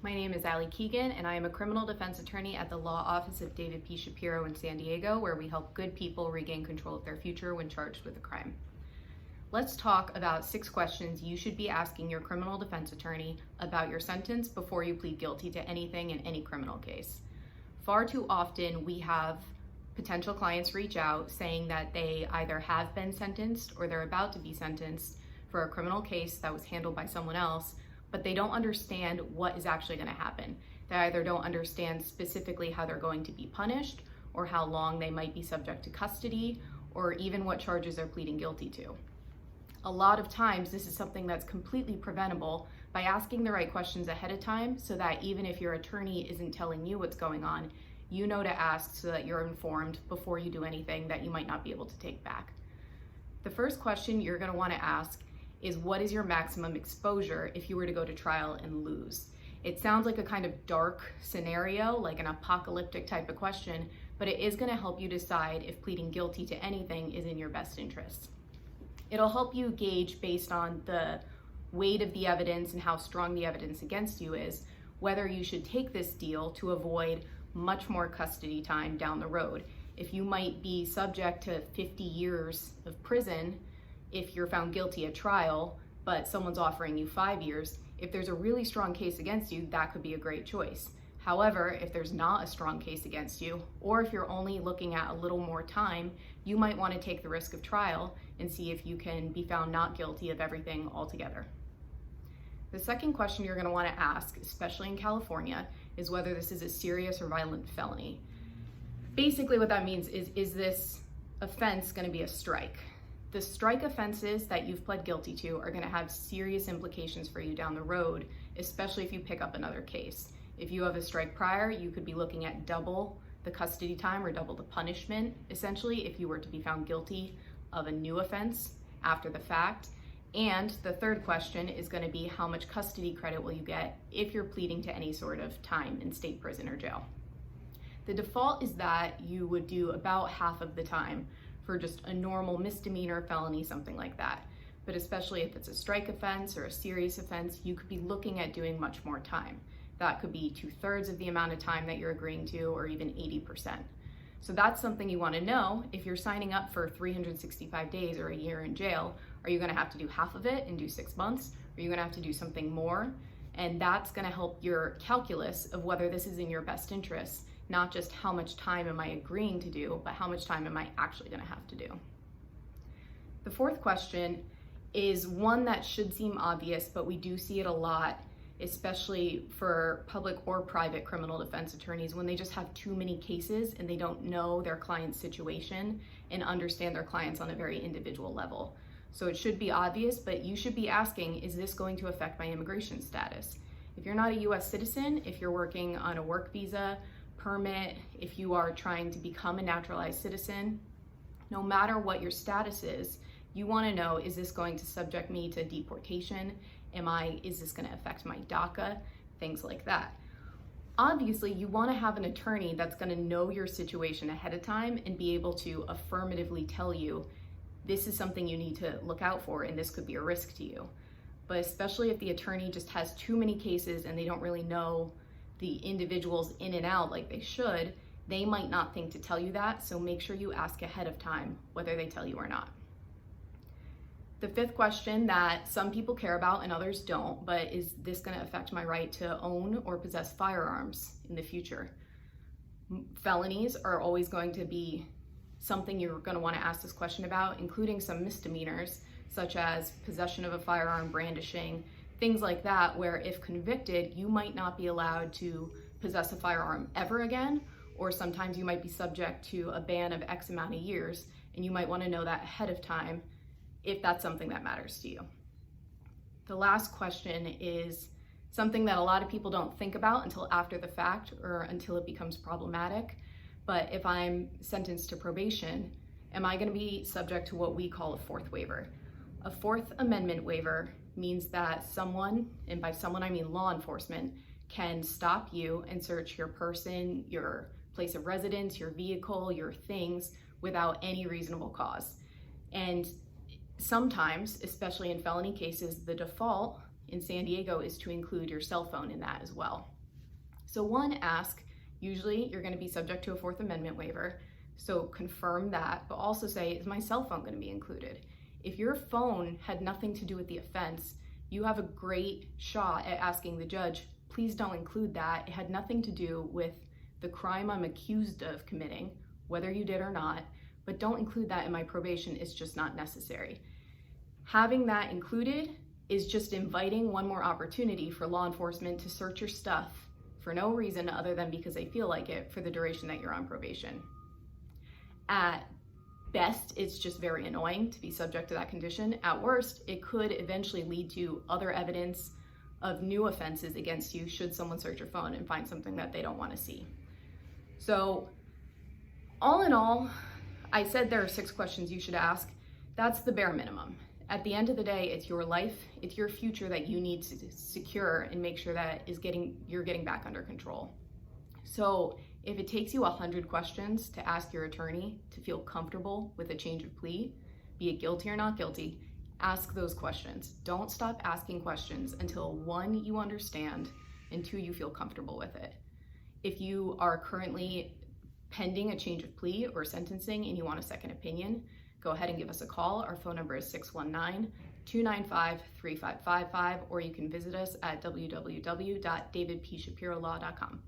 My name is Allie Keegan, and I am a criminal defense attorney at the law office of David P. Shapiro in San Diego, where we help good people regain control of their future when charged with a crime. Let's talk about 6 questions you should be asking your criminal defense attorney about your sentence before you plead guilty to anything in any criminal case. Far too often, we have potential clients reach out saying that they either have been sentenced or they're about to be sentenced for a criminal case that was handled by someone else, but they don't understand what is actually going to happen. They either don't understand specifically how they're going to be punished, or how long they might be subject to custody, or even what charges they're pleading guilty to. A lot of times, this is something that's completely preventable by asking the right questions ahead of time, so that even if your attorney isn't telling you what's going on, you know to ask so that you're informed before you do anything that you might not be able to take back. The first question you're going to want to ask is, what is your maximum exposure if you were to go to trial and lose? It sounds like a kind of dark scenario, like an apocalyptic type of question, but it is going to help you decide if pleading guilty to anything is in your best interest. It'll help you gauge, based on the weight of the evidence and how strong the evidence against you is, whether you should take this deal to avoid much more custody time down the road. If you might be subject to 50 years of prison if you're found guilty at trial, but someone's offering you 5 years, if there's a really strong case against you, that could be a great choice. However, if there's not a strong case against you, or if you're only looking at a little more time, you might want to take the risk of trial and see if you can be found not guilty of everything altogether. The second question you're going to want to ask, especially in California, is whether this is a serious or violent felony. Basically what that means is this offense going to be a strike? The strike offenses that you've pled guilty to are going to have serious implications for you down the road, especially if you pick up another case. If you have a strike prior, you could be looking at double the custody time or double the punishment, essentially, if you were to be found guilty of a new offense after the fact. And the third question is going to be, how much custody credit will you get if you're pleading to any sort of time in state prison or jail? The default is that you would do about half of the time for just a normal misdemeanor, felony, something like that. But especially if it's a strike offense or a serious offense, you could be looking at doing much more time. That could be 2/3 of the amount of time that you're agreeing to, or even 80%. So that's something you want to know. If you're signing up for 365 days or a year in jail, are you going to have to do half of it and do 6 months? Are you going to have to do something more? And that's going to help your calculus of whether this is in your best interest. Not just how much time am I agreeing to do, but how much time am I actually going to have to do. The fourth question is one that should seem obvious, but we do see it a lot, especially for public or private criminal defense attorneys, when they just have too many cases and they don't know their client's situation and understand their clients on a very individual level. So it should be obvious, but you should be asking, is this going to affect my immigration status? If you're not a US citizen, if you're working on a work visa, permit, if you are trying to become a naturalized citizen, no matter what your status is, you want to know, is this going to subject me to deportation? Is this going to affect my DACA? Things like that. Obviously, you want to have an attorney that's going to know your situation ahead of time and be able to affirmatively tell you, this is something you need to look out for and this could be a risk to you. But especially if the attorney just has too many cases and they don't really know the individuals in and out like they should, they might not think to tell you that, so make sure you ask ahead of time whether they tell you or not. The fifth question that some people care about and others don't, but is this going to affect my right to own or possess firearms in the future? Felonies are always going to be something you're going to want to ask this question about, including some misdemeanors, such as possession of a firearm, brandishing, things like that, where if convicted, you might not be allowed to possess a firearm ever again, or sometimes you might be subject to a ban of X amount of years, and you might want to know that ahead of time if that's something that matters to you. The last question is something that a lot of people don't think about until after the fact or until it becomes problematic. But if I'm sentenced to probation, am I going to be subject to what we call a fourth waiver? A Fourth Amendment waiver means that someone, and by someone I mean law enforcement, can stop you and search your person, your place of residence, your vehicle, your things without any reasonable cause. And sometimes, especially in felony cases, the default in San Diego is to include your cell phone in that as well. So one, ask, usually you're going to be subject to a Fourth Amendment waiver, so confirm that, but also say, is my cell phone going to be included? If your phone had nothing to do with the offense, you have a great shot at asking the judge, please don't include that. It had nothing to do with the crime I'm accused of committing, whether you did or not, but don't include that in my probation. It's just not necessary. Having that included is just inviting one more opportunity for law enforcement to search your stuff for no reason other than because they feel like it for the duration that you're on probation. At best, it's just very annoying to be subject to that condition. At worst, it could eventually lead to other evidence of new offenses against you should someone search your phone and find something that they don't want to see. So all in all, I said there are 6 questions you should ask. That's the bare minimum. At the end of the day, it's your life, it's your future that you need to secure and make sure that you're getting back under control. So if it takes you 100 questions to ask your attorney to feel comfortable with a change of plea, be it guilty or not guilty, ask those questions. Don't stop asking questions until 1, you understand, and 2, you feel comfortable with it. If you are currently pending a change of plea or sentencing and you want a second opinion, go ahead and give us a call. Our phone number is 619-295-3555, or you can visit us at www.davidpshapirolaw.com.